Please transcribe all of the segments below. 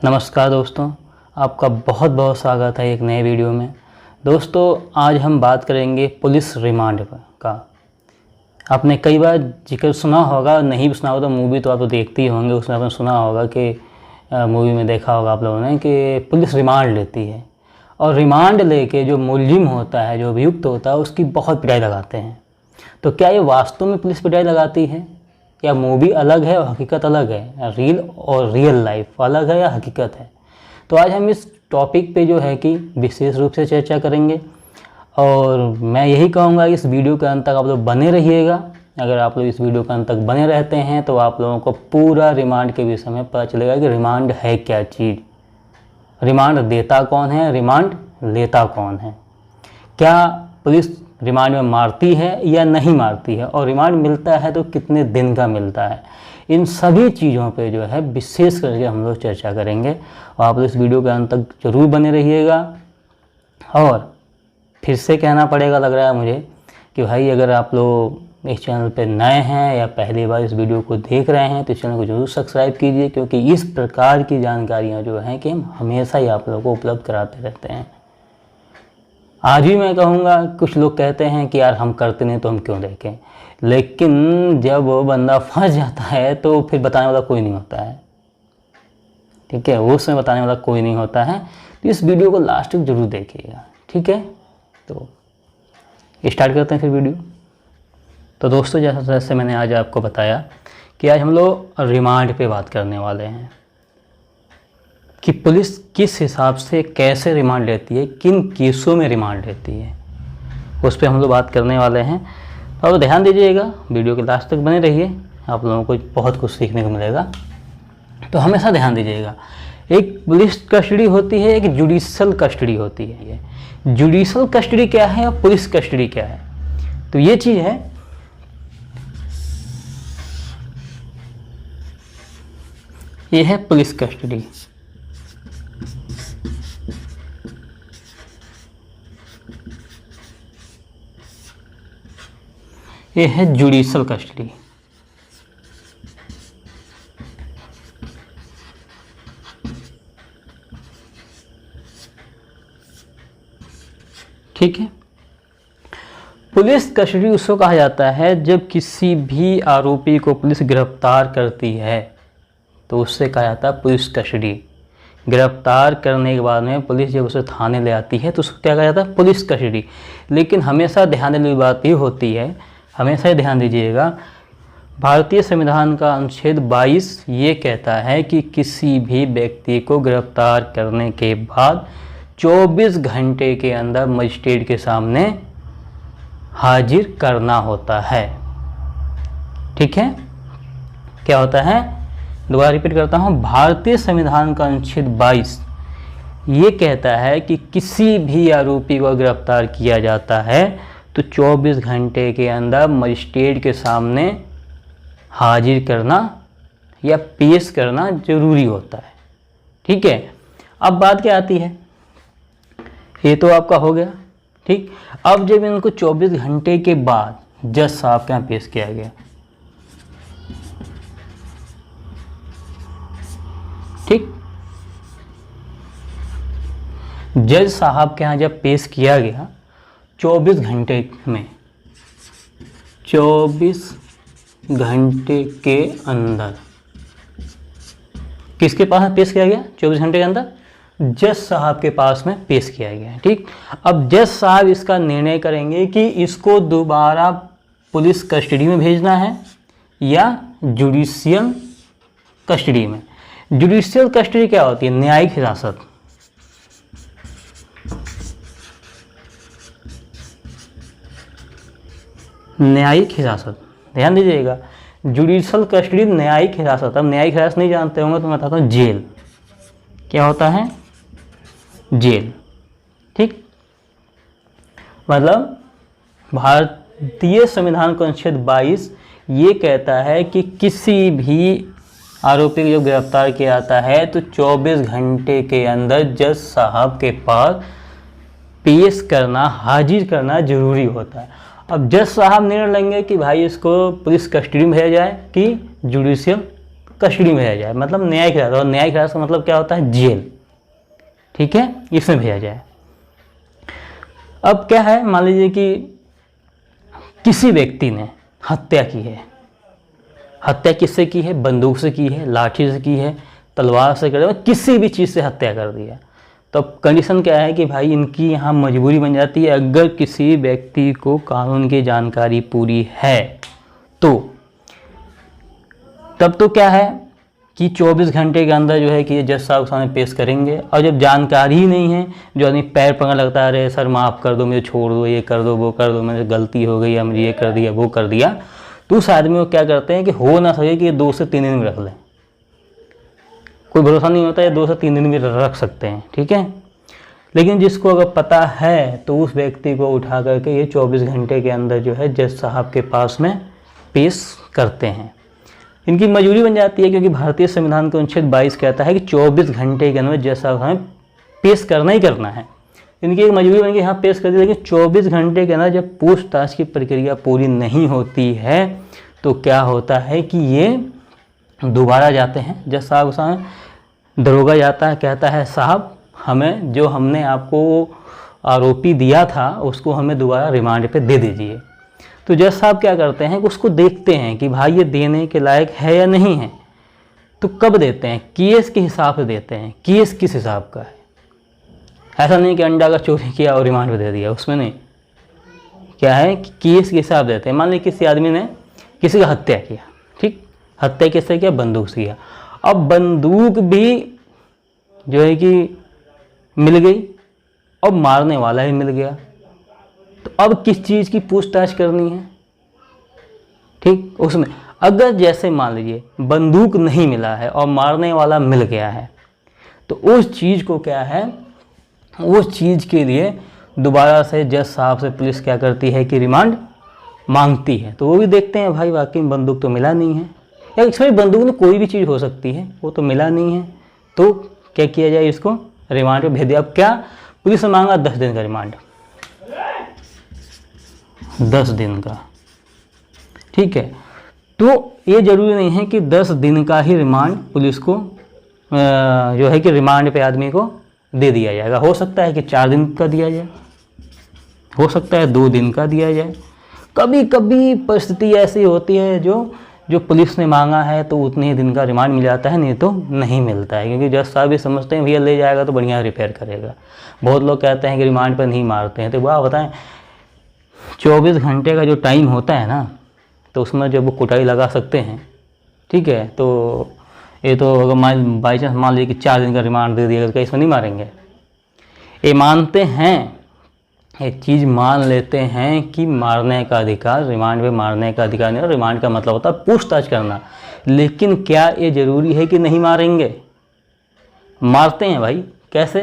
नमस्कार दोस्तों, आपका बहुत बहुत स्वागत है एक नए वीडियो में। दोस्तों आज हम बात करेंगे पुलिस रिमांड का। आपने कई बार जिक्र सुना होगा, नहीं भी सुना होगा तो मूवी तो आप तो देखते ही होंगे, उसमें आपने सुना होगा कि मूवी में देखा होगा आप लोगों ने कि पुलिस रिमांड लेती है और रिमांड लेके जो मुलजिम होता है, जो अभियुक्त होता है, उसकी बहुत पिटाई लगाते हैं। तो क्या ये वास्तव में पुलिस पिटाई लगाती है या मूवी अलग है और हकीकत अलग है? रियल लाइफ अलग है या हकीकत है? तो आज हम इस टॉपिक पे जो है कि विशेष रूप से चर्चा करेंगे और मैं यही कहूँगा इस वीडियो के अंत तक आप लोग बने रहिएगा। अगर आप लोग इस वीडियो के अंत तक बने रहते हैं तो आप लोगों को पूरा रिमांड के विषय में पता चलेगा कि रिमांड है क्या चीज़, रिमांड देता कौन है, रिमांड लेता कौन है, क्या पुलिस रिमांड में मारती है या नहीं मारती है, और रिमांड मिलता है तो कितने दिन का मिलता है। इन सभी चीज़ों पे जो है विशेष करके हम लोग चर्चा करेंगे और आप लोग इस वीडियो के अंत तक जरूर बने रहिएगा। और फिर से कहना पड़ेगा, लग रहा है मुझे, कि भाई अगर आप लोग इस चैनल पे नए हैं या पहली बार इस वीडियो को देख रहे हैं तो इस चैनल को जरूर सब्सक्राइब कीजिए, क्योंकि इस प्रकार की जानकारियाँ जो हैं कि हम हमेशा ही आप लोगों को उपलब्ध कराते रहते हैं। आज भी मैं कहूँगा, कुछ लोग कहते हैं कि यार हम करते नहीं तो हम क्यों देखें, लेकिन जब वो बंदा फंस जाता है तो फिर बताने वाला कोई नहीं होता है। ठीक है, वो उसमें बताने वाला कोई नहीं होता है। तो इस वीडियो को लास्ट तक जरूर देखिएगा। ठीक है, तो स्टार्ट करते हैं फिर वीडियो। तो दोस्तों जैसे मैंने आज आपको बताया कि आज हम लोग रिमांड पे बात करने वाले हैं कि पुलिस किस हिसाब से कैसे रिमांड लेती है, किन केसों में रिमांड लेती है, उस पर हम लोग बात करने वाले हैं। और ध्यान दीजिएगा, वीडियो के लास्ट तक बने रहिए, आप लोगों को बहुत कुछ सीखने को मिलेगा। तो हमेशा ध्यान दीजिएगा, एक पुलिस कस्टडी होती है, एक जुडिशल कस्टडी होती है। जुडिशल कस्टडी क्या है और पुलिस कस्टडी क्या है? तो ये चीज़ है, ये है पुलिस कस्टडी। ये है जुडिशल कस्टडी। ठीक है, पुलिस कस्टडी उसको कहा जाता है जब किसी भी आरोपी को पुलिस गिरफ्तार करती है तो उससे कहा जाता है पुलिस कस्टडी। गिरफ्तार करने के बाद में पुलिस जब उसे थाने ले आती है तो उसको क्या कहा जाता है? Police custody. लेकिन हमेशा ध्यान देने वाली बात ये होती है, हमेशा ही ध्यान दीजिएगा, भारतीय संविधान का अनुच्छेद 22 ये कहता है कि किसी भी व्यक्ति को गिरफ्तार करने के बाद 24 घंटे के अंदर मजिस्ट्रेट के सामने हाजिर करना होता है। ठीक है, क्या होता है? दोबारा रिपीट करता हूँ, भारतीय संविधान का अनुच्छेद 22 ये कहता है कि किसी भी आरोपी को गिरफ्तार किया जाता है तो 24 घंटे के अंदर मजिस्ट्रेट के सामने हाजिर करना या पेश करना जरूरी होता है। ठीक है, अब बात क्या आती है, ये तो आपका हो गया। ठीक, अब जब इनको 24 घंटे के बाद जज साहब के यहाँ पेश किया गया, ठीक, जज साहब के यहाँ जब पेश किया गया 24 घंटे में, 24 घंटे के अंदर किसके पास पेश किया गया? 24 घंटे के अंदर जज साहब के पास में पेश किया गया। ठीक, अब जज साहब इसका निर्णय करेंगे कि इसको दोबारा पुलिस कस्टडी में भेजना है या जुडिशियल कस्टडी में। जुडिशियल कस्टडी क्या होती है? न्यायिक हिरासत। न्यायिक हिरासत, ध्यान दीजिएगा, जुडिशल कस्टडी न्यायिक हिरासत। अब न्यायिक हिरासत नहीं जानते होंगे तो मैं बताता हूँ, जेल। क्या होता है? जेल। ठीक, मतलब भारतीय संविधान का अनुच्छेद 22 ये कहता है कि किसी भी आरोपी को जब गिरफ्तार किया जाता है तो 24 घंटे के अंदर जज साहब के पास पेश करना, हाजिर करना जरूरी होता है। अब जज साहब निर्णय लेंगे कि भाई इसको पुलिस कस्टडी में भेजा जाए कि जुडिशियल कस्टडी में भेजा जाए, मतलब न्यायिक हिरासत। और न्यायिक हिरासत का मतलब क्या होता है? जेल, ठीक है, इसमें भेजा जाए। अब क्या है, मान लीजिए कि किसी व्यक्ति ने हत्या की है। हत्या किससे की है? बंदूक से की है, लाठी से की है, तलवार से कर, किसी भी चीज़ से हत्या कर दिया। तो अब कंडीशन क्या है कि भाई इनकी यहाँ मजबूरी बन जाती है। अगर किसी व्यक्ति को कानून की जानकारी पूरी है तो तब तो क्या है कि 24 घंटे के अंदर जो है कि ये जज साहब के सामने पेश करेंगे। और जब जानकारी ही नहीं है, जो आदमी पैर पकड़ लगता है, अरे सर माफ़ कर दो, मुझे छोड़ दो, ये कर दो, वो कर दो, मेरे गलती हो गई, या मुझे ये कर दिया, वो कर दिया, तो उस आदमी को क्या करते हैं कि हो ना सके कि ये 2 से 3 दिन में रख लें। कोई भरोसा नहीं होता, ये 2 से 3 दिन में रख सकते हैं, ठीक है। लेकिन जिसको अगर पता है तो उस व्यक्ति को उठा करके ये 24 घंटे के अंदर जो है जज साहब के पास में पेश करते हैं। इनकी मजबूरी बन जाती है, क्योंकि भारतीय संविधान का अनुच्छेद 22 कहता है कि 24 घंटे के अंदर जज साहब हमें पेश करना ही करना है। इनकी एक मजबूरी बन के यहाँ पेश कर दी, लेकिन 24 घंटे के अंदर जब पूछताछ की प्रक्रिया पूरी नहीं होती है तो क्या होता है कि ये दोबारा जाते हैं जज साहब के सामने। दरोगा जाता है, कहता है साहब हमें जो हमने आपको आरोपी दिया था उसको हमें दोबारा रिमांड पे दे दीजिए। तो जज साहब क्या करते हैं कि उसको देखते हैं कि भाई ये देने के लायक है या नहीं है। तो कब देते हैं? केस के हिसाब से देते हैं। केस किस हिसाब का है? ऐसा नहीं कि अंडा का चोरी किया और रिमांड पे दे दिया, उसमें नहीं। क्या है कि केस के हिसाब देते हैं। मान लीजिए किसी आदमी ने किसी का हत्या किया, ठीक, हत्या किससे किया? बंदूक से किया। अब बंदूक भी जो है कि मिल गई और मारने वाला ही मिल गया, तो अब किस चीज़ की पूछताछ करनी है? ठीक, उसमें अगर जैसे मान लीजिए बंदूक नहीं मिला है और मारने वाला मिल गया है, तो उस चीज़ को क्या है, उस चीज़ के लिए दोबारा से जज साहब से पुलिस क्या करती है कि रिमांड मांगती है। तो वो भी देखते हैं भाई वाकई में बंदूक तो मिला नहीं है, या इसमें बंदूक में कोई भी चीज़ हो सकती है, वो तो मिला नहीं है, तो क्या किया जाए, इसको रिमांड पे भेज दिया। अब क्या पुलिस ने मांगा? 10 दिन का रिमांड, 10 दिन का, ठीक है। तो ये जरूरी नहीं है कि 10 दिन का ही रिमांड पुलिस को जो है कि रिमांड पे आदमी को दे दिया जाएगा। हो सकता है कि 4 दिन का दिया जाए, हो सकता है 2 दिन का दिया जाए। कभी कभी परिस्थिति ऐसी होती है जो पुलिस ने मांगा है तो उतने ही दिन का रिमांड मिल जाता है, नहीं तो नहीं मिलता है, क्योंकि जज साहब भी समझते हैं भैया ले जाएगा तो बढ़िया रिपेयर करेगा। बहुत लोग कहते हैं कि रिमांड पर नहीं मारते हैं, तो वाह बताएं 24 घंटे का जो टाइम होता है ना, तो उसमें जब वो कुटाई लगा सकते हैं, ठीक है। तो ये तो अगर बाई चांस मान लीजिए कि 4 दिन का रिमांड दे दिया तो क्या इसमें नहीं मारेंगे? ये मानते हैं, एक चीज़ मान लेते हैं कि मारने का अधिकार, रिमांड पे मारने का अधिकार नहीं, रिमांड का मतलब होता है पूछताछ करना। लेकिन क्या ये ज़रूरी है कि नहीं मारेंगे? मारते हैं भाई। कैसे?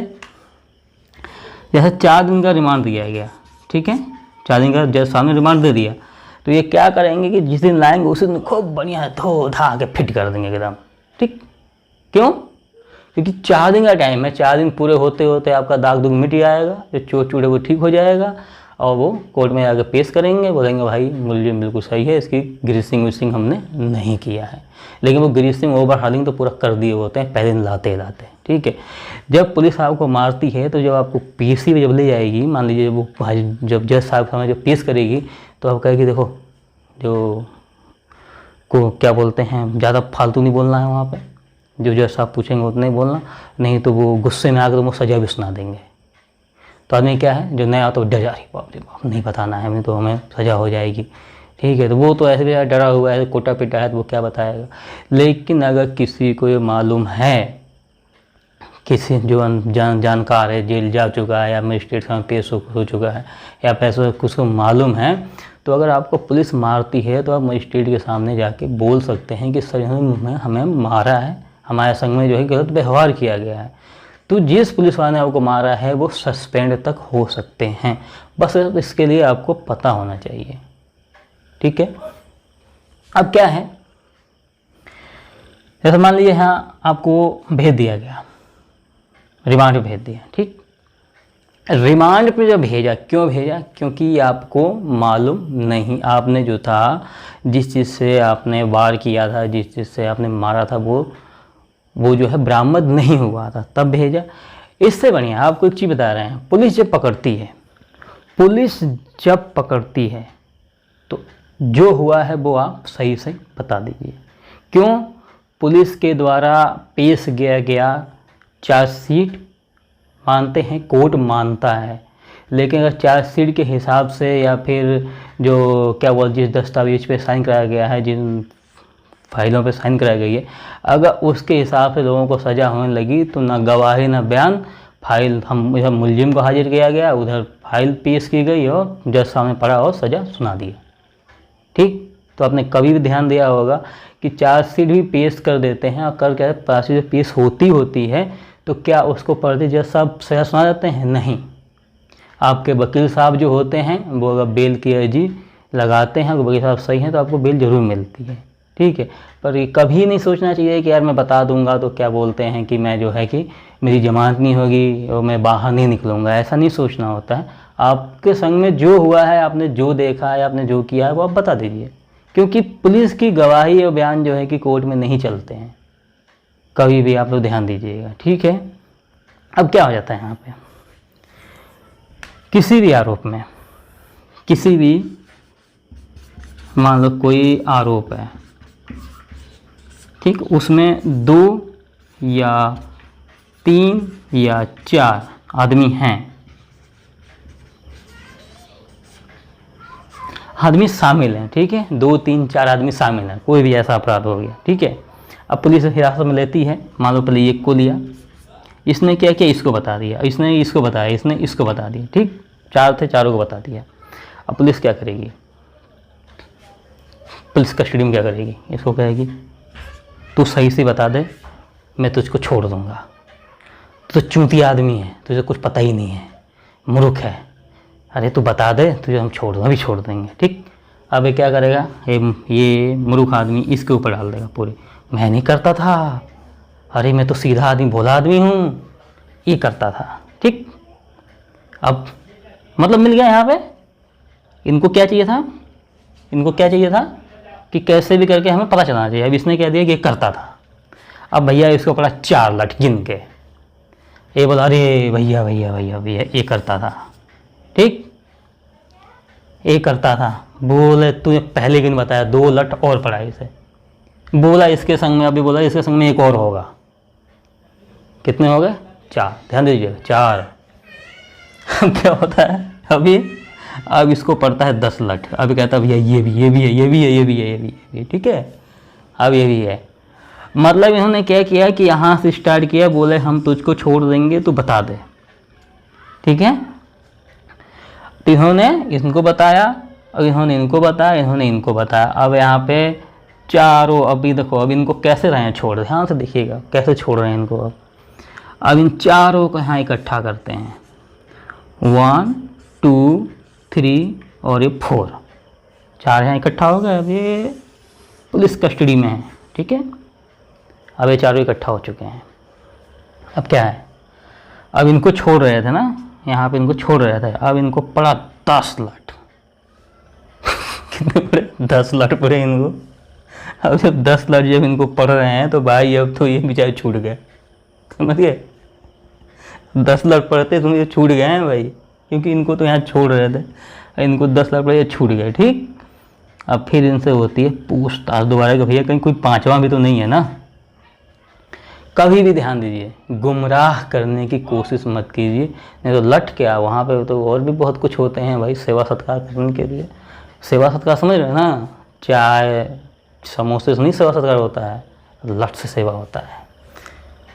जैसे 4 दिन का रिमांड दिया गया, ठीक है, 4 दिन का जज साहब ने रिमांड दे दिया, तो ये क्या करेंगे कि जिस दिन लाएंगे उसी दिन खूब बढ़िया धो धा के फिट कर देंगे एकदम, ठीक। क्यों? क्योंकि 4 दिन का टाइम है, 4 दिन पूरे होते होते आपका दाग दुग मिट जाएगा, जो चोट चूट है वो ठीक हो जाएगा, और वो कोर्ट में आकर पेश करेंगे, बोलेंगे भाई मुलजिम बिल्कुल सही है, इसकी ग्रीसिंग विसिंग हमने नहीं किया है। लेकिन वो ग्रीसिंग ओवर हालिंग तो पूरा कर दिए होते हैं पहले दिन लाते लाते, ठीक है। जब पुलिस आपको मारती है तो जब आपको पीसी में जब ले जाएगी, मान लीजिए वो जब जज साहब सामने जब पेश करेगी, तो आप कहेगी देखो जो को क्या बोलते हैं, ज़्यादा फालतू नहीं बोलना है वहाँ पे, जो जज साहब पूछेंगे उतना ही बोलना, नहीं तो वो गुस्से में आकर तो वो सजा भी सुना देंगे। तो आदमी क्या है जो नया तो डर जा रही, बाप रे बाप नहीं बताना है हमें, तो हमें सजा हो जाएगी, ठीक है। तो वो तो ऐसे भी डरा हुआ है, कोटा पिटा है, तो वो क्या बताएगा। लेकिन अगर किसी को ये मालूम है, किसी जो जानकार है, जेल जा चुका है या मजिस्ट्रेट का पेश हो चुका है, या पैसे कुछ को मालूम है, तो अगर आपको पुलिस मारती है तो आप मजिस्ट्रेट के सामने जाके बोल सकते हैं कि सर हमें मारा है, हमारे संग में जो है गलत व्यवहार किया गया है। तो जिस पुलिस वाले ने आपको मारा है वो सस्पेंड तक हो सकते हैं। बस इसके लिए आपको पता होना चाहिए, ठीक है। अब क्या है, जैसे मान लीजिए यहाँ आपको भेज दिया गया, रिमांड पे भेज दिया, ठीक। रिमांड पे जब भेजा, क्यों भेजा? क्योंकि आपको मालूम नहीं, आपने जो था, जिस चीज़ से आपने वार किया था, जिस चीज़ से आपने मारा था, वो जो है बरामद नहीं हुआ था, तब भेजा। इससे बढ़िया आपको एक चीज़ बता रहे हैं, पुलिस जब पकड़ती है तो जो हुआ है वो आप सही सही बता दीजिए। क्यों? पुलिस के द्वारा पेश किया गया चार्जशीट मानते हैं, कोर्ट मानता है, लेकिन अगर चार्जशीट के हिसाब से या फिर जो क्या बोल, जिस दस्तावेज पे साइन कराया गया है, जिन फाइलों पे साइन कराई गई है, अगर उसके हिसाब से लोगों को सज़ा होने लगी तो ना गवाही ना बयान, फाइल हम इधर मुलजिम को हाजिर किया गया, उधर फाइल पेश की गई और जज सामने पड़ा और सज़ा सुना दिया। ठीक, तो आपने कभी भी ध्यान दिया होगा कि चार्जशीट भी पेश कर देते हैं और कर क्या चार्जशीट पेश होती है तो क्या उसको पढ़ते जज साहब सज़ा सुना देते हैं? नहीं। आपके वकील साहब जो होते हैं वो अगर बेल की अर्जी लगाते हैं, अगर वकील साहब सही हैं तो आपको बेल ज़रूर मिलती है। ठीक है, पर ये कभी नहीं सोचना चाहिए कि यार मैं बता दूंगा तो क्या बोलते हैं कि मैं जो है कि मेरी जमानत नहीं होगी और मैं बाहर नहीं निकलूँगा, ऐसा नहीं सोचना होता है। आपके संग में जो हुआ है, आपने जो देखा है, आपने जो किया है वो आप बता दीजिए, क्योंकि पुलिस की गवाही और बयान जो है कि कोर्ट में नहीं चलते हैं, कभी भी आप लोग ध्यान दीजिएगा। ठीक है, अब क्या हो जाता है यहाँ पे, किसी भी आरोप में, किसी भी मान लो कोई आरोप है, ठीक, उसमें 2 या 3 या 4 आदमी हैं, आदमी शामिल हैं। ठीक है, 2, 3, 4 आदमी शामिल हैं, कोई भी ऐसा अपराध हो गया। ठीक है, अब पुलिस हिरासत में लेती है, मान लो पहले एक को लिया, इसने क्या किया, इसको बता दिया, इसने इसको बताया, इसने इसको बता दिया। ठीक, 4 थे, चारों को बता दिया। अब पुलिस क्या करेगी? पुलिस कस्टडी में क्या करेगी? इसको कहेगी तू सही से बता दे, मैं तुझको छोड़ दूंगा, तो चूतिया आदमी है, तुझे कुछ पता ही नहीं है, मूर्ख है, अरे तू बता दे, तुझे हम छोड़ दूँगा, अभी छोड़ देंगे। ठीक, अब ये क्या करेगा, ये मूर्ख आदमी इसके ऊपर डाल देगा पूरे, मैं नहीं करता था, अरे मैं तो सीधा आदमी, भोला आदमी हूँ, ये करता था। ठीक, अब मतलब मिल गया यहाँ पे। इनको क्या चाहिए था? इनको क्या चाहिए था कि कैसे भी करके हमें पता चलना चाहिए। अब इसने कह दिया कि ये करता था। अब भैया इसको पड़ा 4 लठ गिन के, ये बोला अरे भैया भैया भैया भैया ये करता था। ठीक, ये करता था। बोले तुझे पहले दिन बताया, 2 लठ और पड़ा इसे। बोला इसके संग में, अभी बोला इसके संग में एक और होगा। कितने हो गए? 4, ध्यान दीजिए 4। अब क्या होता है, अभी अब इसको पड़ता है 10 लठ। अभी कहता है भैया ये भी है, ये भी है, ये भी है, ये भी है। ठीक है, अब ये भी है। मतलब इन्होंने क्या किया कि यहाँ से स्टार्ट किया, बोले हम तुझको छोड़ देंगे, तू बता दे। ठीक है, तो इन्होंने इनको बताया और इन्होंने इनको बताया, इन्होंने इनको बताया। अब यहाँ पे चारों, अभी देखो अब इनको कैसे रहे हैं छोड़, ध्यान से देखिएगा कैसे छोड़ रहे हैं इनको। अब इन चारों को यहाँ इकट्ठा करते हैं, 1 2 3 और ये 4, 4 यहाँ इकट्ठा हो गए। अब ये पुलिस कस्टडी में है। ठीक है, अब ये चारों इकट्ठा हो चुके हैं। अब क्या है, अब इनको छोड़ रहे थे ना, यहाँ पे इनको छोड़ रहे थे, अब इनको पड़ा 10 लठ। कितने पड़े? 10 लठ पड़े इनको। अब जब 10 लठ जब इनको पड़ रहे हैं तो भाई अब तो ये बेचारे छूट गए, समझ गए? 10 लठ पड़ते तुम ये छूट गए हैं भाई, क्योंकि इनको तो यहाँ छोड़ रहे थे, इनको 10 लठ पड़े, ये छूट गए। ठीक, अब फिर इनसे होती है पूछताछ दोबारा कि भैया कहीं कोई 5वां भी तो नहीं है ना। कभी भी ध्यान दीजिए, गुमराह करने की कोशिश मत कीजिए, नहीं तो लठ क्या, वहाँ पे तो और भी बहुत कुछ होते हैं भाई सेवा सत्कार करने के लिए। सेवा सत्कार समझ रहे हैं ना, चाय समोसे से नहीं सेवा सत्कार होता है, लठ से सेवा होता है।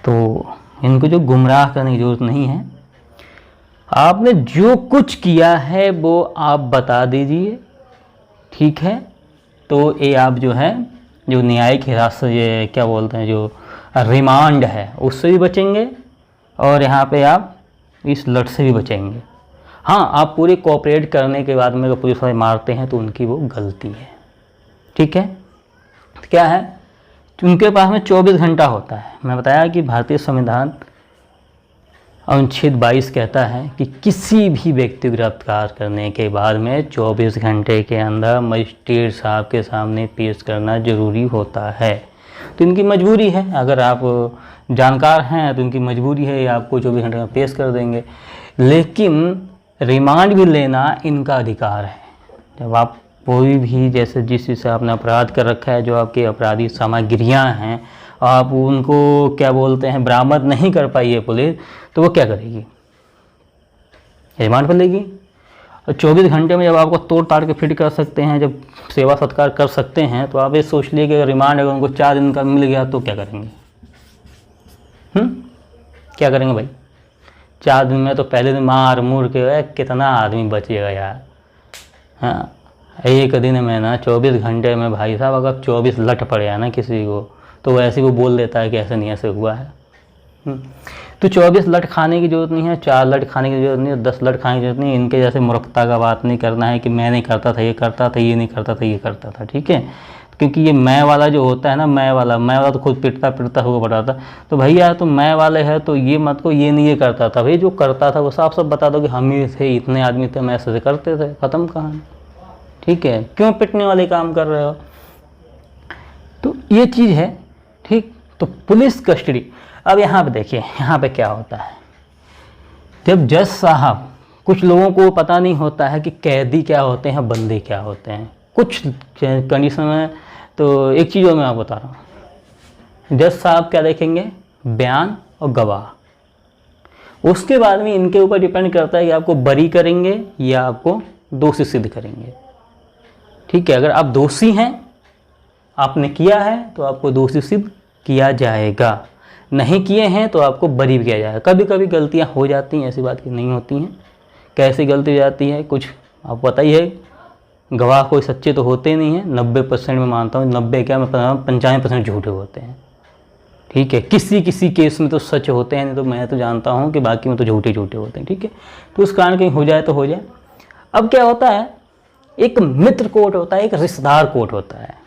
तो इनको जो गुमराह करने की जरूरत नहीं है। आपने जो कुछ किया है वो आप बता दीजिए। ठीक है, तो ये आप जो है जो न्यायिक हिरासत, ये क्या बोलते हैं, जो रिमांड है, उससे भी बचेंगे और यहाँ पे आप इस लठ से भी बचेंगे। हाँ, आप पूरी कोऑपरेट करने के बाद में अगर पुलिस वाले मारते हैं तो उनकी वो गलती है। ठीक है, तो क्या है, उनके पास में 24 घंटा होता है। मैं बताया कि भारतीय संविधान अनुच्छेद 22 कहता है कि किसी भी व्यक्ति को गिरफ्तार करने के बाद में 24 घंटे के अंदर मजिस्ट्रेट साहब के सामने पेश करना ज़रूरी होता है। तो इनकी मजबूरी है, अगर आप जानकार हैं तो इनकी मजबूरी है, आपको 24 घंटे में पेश कर देंगे। लेकिन रिमांड भी लेना इनका अधिकार है। जब आप कोई भी, जैसे जिस चीज़ से आपने अपराध कर रखा है, जो आपकी अपराधी सामग्रियां हैं, आप उनको क्या बोलते हैं बरामद नहीं कर पाई है पुलिस, तो वो क्या करेगी? रिमांड पर लेगी। और 24 घंटे में जब आपको तोड़ ताड़ के फिट कर सकते हैं, जब सेवा सत्कार कर सकते हैं, तो आप ये सोच लिए कि अगर रिमांड अगर उनको 4 दिन का मिल गया तो क्या करेंगे? क्या करेंगे भाई? 4 दिन में तो पहले दिन मार मूर के कितना आदमी बचेगा यार। हाँ, एक दिन में ना 24 घंटे में भाई साहब अगर 24 लठ पड़े है ना किसी को, तो वैसे वो बोल देता है कि ऐसे नहीं ऐसे हुआ है। तो 24 लठ खाने की ज़रूरत नहीं है, 4 लठ खाने की ज़रूरत नहीं है, 10 लठ खाने की ज़रूरत नहीं है। इनके जैसे मूर्खता का बात नहीं करना है कि मैं नहीं करता था, ये करता था, ये नहीं करता था, ये करता था, ठीक है। क्योंकि ये मैं वाला जो होता है ना, मैं वाला तो खुद पिटता हुआ बताता। तो भैया तो मैं वाले है तो ये मत को ये नहीं ये करता था, भाई जो करता था वो साफ साफ बता दो कि हम ही थे, इतने आदमी थे, मैं ऐसे करते थे, ख़त्म कहानी, ठीक है। क्यों पिटने वाले काम कर रहे हो? तो ये चीज़ है, ठीक। तो पुलिस कस्टडी, अब यहाँ पे देखिए, यहाँ पे क्या होता है, जब जज साहब, कुछ लोगों को पता नहीं होता है कि कैदी क्या होते हैं, बंदी क्या होते हैं, कुछ कंडीशन में। तो एक चीज़ और मैं आपको बता रहा हूँ, जज साहब क्या देखेंगे? बयान और गवाह। उसके बाद में इनके ऊपर डिपेंड करता है कि आपको बरी करेंगे या आपको दोषी सिद्ध करेंगे, ठीक है। अगर आप दोषी हैं, आपने किया है, तो आपको दोषी सिद्ध किया जाएगा, नहीं किए हैं तो आपको बरी भी किया जाएगा। कभी कभी गलतियां हो जाती हैं, ऐसी बात की नहीं होती हैं। कैसी गलती हो जाती है, कुछ आपको पता ही है, गवाह कोई सच्चे तो होते नहीं हैं, 90% में मानता हूँ, 90 क्या मैं 95% झूठे होते हैं, ठीक है। किसी किसी केस में तो सच होते हैं, नहीं तो मैं तो जानता हूँ कि बाकी में तो झूठे होते हैं, ठीक है। तो उस कारण कहीं हो जाए तो हो जाए। अब क्या होता है, एक मित्र कोर्ट होता है, एक रिश्तेदार कोर्ट होता है।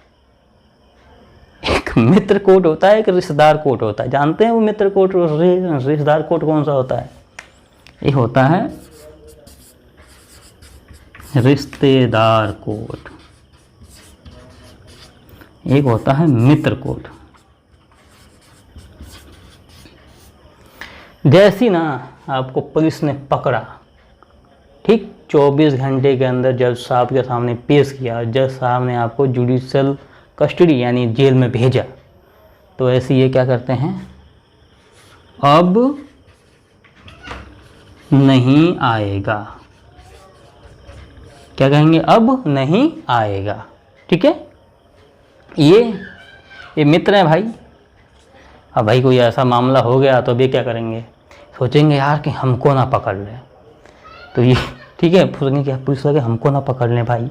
एक मित्र कोर्ट होता है, एक रिश्तेदार कोर्ट होता है। जानते हैं वो मित्र कोर्ट रिश्तेदार कोर्ट कौन सा होता है? ये होता है रिश्तेदार कोर्ट, एक होता है मित्र कोर्ट। जैसी ना आपको पुलिस ने पकड़ा, ठीक, 24 घंटे के अंदर जज साहब के सामने पेश किया, जज साहब ने आपको जुडिशियल कस्टडी यानी जेल में भेजा, तो ऐसे ये क्या करते हैं, अब नहीं आएगा। क्या कहेंगे? अब नहीं आएगा, ठीक है। ये मित्र है भाई। अब भाई कोई ऐसा मामला हो गया तो अभी क्या करेंगे? सोचेंगे यार कि हमको ना पकड़ ले, तो ये ठीक है, सोचेंगे क्या पुलिस वाले हमको ना पकड़ लें भाई,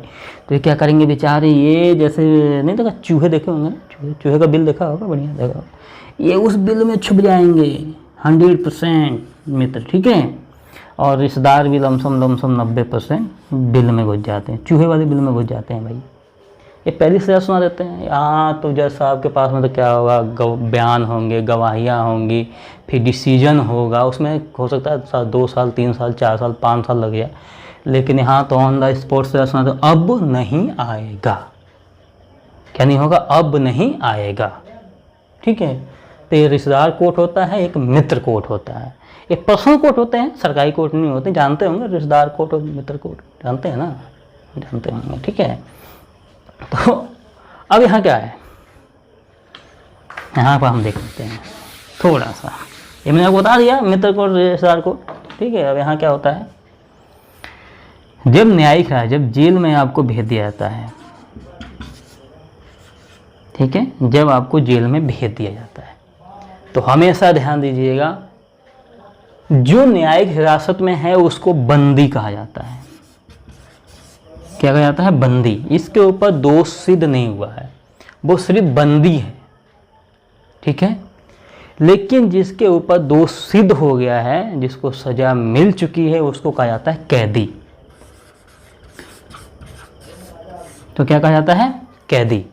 तो ये क्या करेंगे बेचारे, ये जैसे नहीं देखा, चूहे देखे होंगे ना, चूहे का बिल देखा होगा, बढ़िया देखा, ये उस बिल में छुप जाएंगे 100% मित्र, ठीक है। और रिश्तेदार भी लमसम 90% बिल में घुस जाते हैं, चूहे वाले बिल में घुस जाते हैं भाई। ये पहली सजा सुना देते हैं। यहाँ तो जज साहब के पास में तो क्या होगा, बयान होंगे, गवाहियाँ होंगी, फिर डिसीजन होगा, उसमें हो सकता है 2 साल 3 साल 4 साल 5 साल लग जाए। लेकिन यहाँ तो ऑन द स्पॉट सजा सुना दो, अब नहीं आएगा। क्या नहीं होगा? अब नहीं आएगा, ठीक है। तो ये रिश्तेदार कोर्ट होता है, एक मित्र कोर्ट होता है, एक पर्सनल कोर्ट होते हैं, सरकारी कोर्ट नहीं होते, जानते होंगे रिश्तेदार कोर्ट और मित्र कोर्ट, जानते हैं ना, जानते होंगे, ठीक है। तो अब यहाँ क्या है, यहाँ पर हम देख लेते हैं थोड़ा सा, ये मैंने आपको बता दिया मित्र कोर्ट रिश्तेदार कोर्ट, ठीक है। अब यहाँ क्या होता है, जब न्यायिक राय, जब जेल में आपको भेज दिया जाता है, ठीक है, जब आपको जेल में भेज दिया जाता है, तो हमेशा ध्यान दीजिएगा, जो न्यायिक हिरासत में है उसको बंदी कहा जाता है। क्या कहा जाता है? बंदी। इसके ऊपर दोष सिद्ध नहीं हुआ है, वो सिर्फ बंदी है, ठीक है। लेकिन जिसके ऊपर दोष सिद्ध हो गया है, जिसको सजा मिल चुकी है, उसको कहा जाता है कैदी। तो क्या कहा जाता है? कैदी।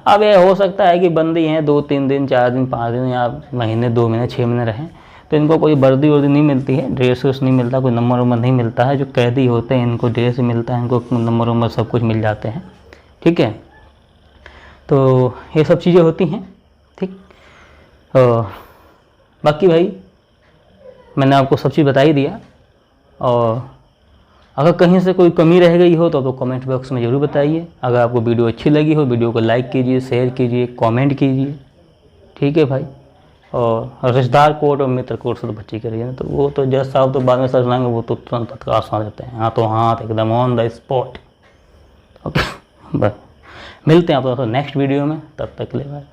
अब ये हो सकता है कि बंदी हैं 2-3 दिन 4 दिन 5 दिन या महीने 2 महीने 6 महीने रहें, तो इनको कोई वर्दी वर्दी नहीं मिलती है, ड्रेस वेस नहीं मिलता, कोई नंबर वंबर नहीं मिलता है। जो कैदी होते हैं इनको ड्रेस मिलता है, इनको नंबर वंबर सब कुछ मिल जाते हैं, ठीक है। तो ये सब चीज़ें होती हैं, ठीक। बाकी भाई मैंने आपको सब चीज़ बता ही दिया, और अगर कहीं से कोई कमी रह गई हो तो कमेंट बॉक्स में ज़रूर बताइए। अगर आपको वीडियो अच्छी लगी हो, वीडियो को लाइक कीजिए, शेयर कीजिए, कमेंट कीजिए, ठीक है भाई। और रिश्तेदार कोर्ट और मित्र कोर्ट से तो बच्चे करिए ना, तो वो तो जज साहब तो बाद में सर लाएंगे, वो तो तुरंत तत्काल सुना देते हैं, हाँ तो हाथ एकदम ऑन द स्पॉट। ओके, बस मिलते हैं आप नेक्स्ट वीडियो में, तब तक के लिए बाय।